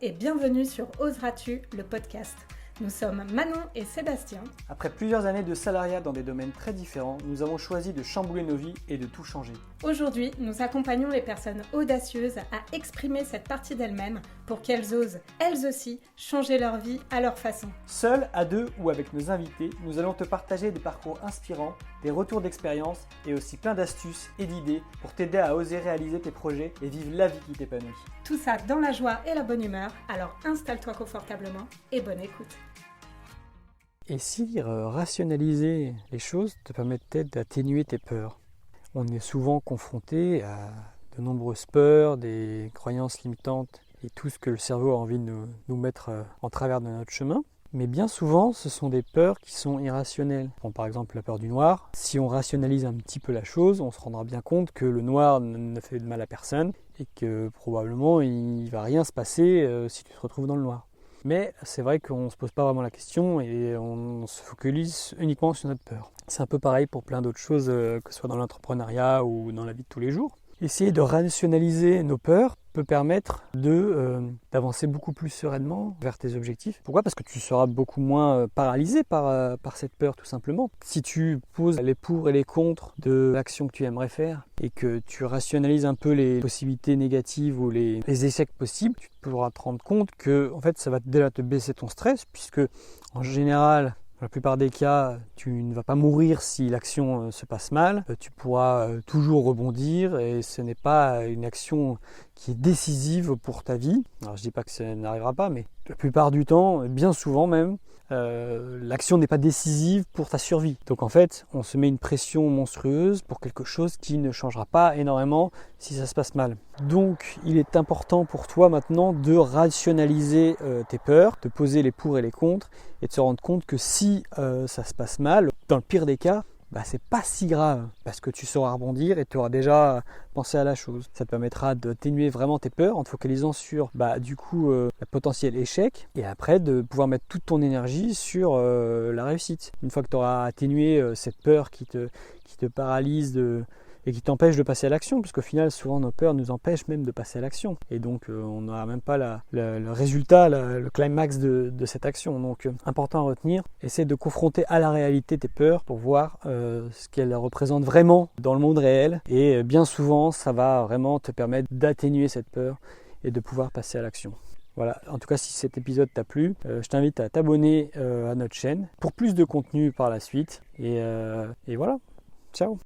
et bienvenue sur Oseras-tu, le podcast. Nous sommes Manon et Sébastien. Après plusieurs années de salariat dans des domaines très différents, nous avons choisi de chambouler nos vies et de tout changer. Aujourd'hui, nous accompagnons les personnes audacieuses à exprimer cette partie d'elles-mêmes pour qu'elles osent, elles aussi, changer leur vie à leur façon. Seuls, à deux ou avec nos invités, nous allons te partager des parcours inspirants, des retours d'expérience et aussi plein d'astuces et d'idées pour t'aider à oser réaliser tes projets et vivre la vie qui t'épanouit. Tout ça dans la joie et la bonne humeur, alors installe-toi confortablement et bonne écoute. Et si rationaliser les choses te permettait d'atténuer tes peurs? On est souvent confronté à de nombreuses peurs, des croyances limitantes et tout ce que le cerveau a envie de nous mettre en travers de notre chemin. Mais bien souvent, ce sont des peurs qui sont irrationnelles. Bon, par exemple, la peur du noir. Si on rationalise un petit peu la chose, on se rendra bien compte que le noir ne fait de mal à personne et que probablement il ne va rien se passer si tu te retrouves dans le noir. Mais c'est vrai qu'on ne se pose pas vraiment la question et on se focalise uniquement sur notre peur. C'est un peu pareil pour plein d'autres choses, que ce soit dans l'entrepreneuriat ou dans la vie de tous les jours. Essayer de rationaliser nos peurs peut permettre d'avancer beaucoup plus sereinement vers tes objectifs. Pourquoi ? Parce que tu seras beaucoup moins paralysé par cette peur, tout simplement. Si tu poses les pour et les contre de l'action que tu aimerais faire et que tu rationalises un peu les possibilités négatives ou les échecs possibles, tu pourras te rendre compte que en fait, ça va déjà te baisser ton stress, puisque en général, dans la plupart des cas, tu ne vas pas mourir si l'action se passe mal. Tu pourras toujours rebondir et ce n'est pas une action qui est décisive pour ta vie. Alors je ne dis pas que ça n'arrivera pas, mais la plupart du temps, bien souvent même, l'action n'est pas décisive pour ta survie. Donc en fait, on se met une pression monstrueuse pour quelque chose qui ne changera pas énormément si ça se passe mal. Donc il est important pour toi maintenant de rationaliser tes peurs, de poser les pour et les contre et de se rendre compte que si ça se passe mal, dans le pire des cas, c'est pas si grave parce que tu sauras rebondir et tu auras déjà pensé à la chose. Ça te permettra d'atténuer vraiment tes peurs en te focalisant sur le potentiel échec et après de pouvoir mettre toute ton énergie sur la réussite. Une fois que tu auras atténué cette peur qui te paralyse et qui t'empêche de passer à l'action, parce qu'au final, souvent nos peurs nous empêchent même de passer à l'action. Et donc, on n'aura même pas le résultat, le climax de cette action. Donc, important à retenir, essaie de confronter à la réalité tes peurs pour voir ce qu'elles représentent vraiment dans le monde réel. Et bien souvent, ça va vraiment te permettre d'atténuer cette peur et de pouvoir passer à l'action. Voilà, en tout cas si cet épisode t'a plu, je t'invite à t'abonner à notre chaîne pour plus de contenu par la suite. Et voilà, ciao.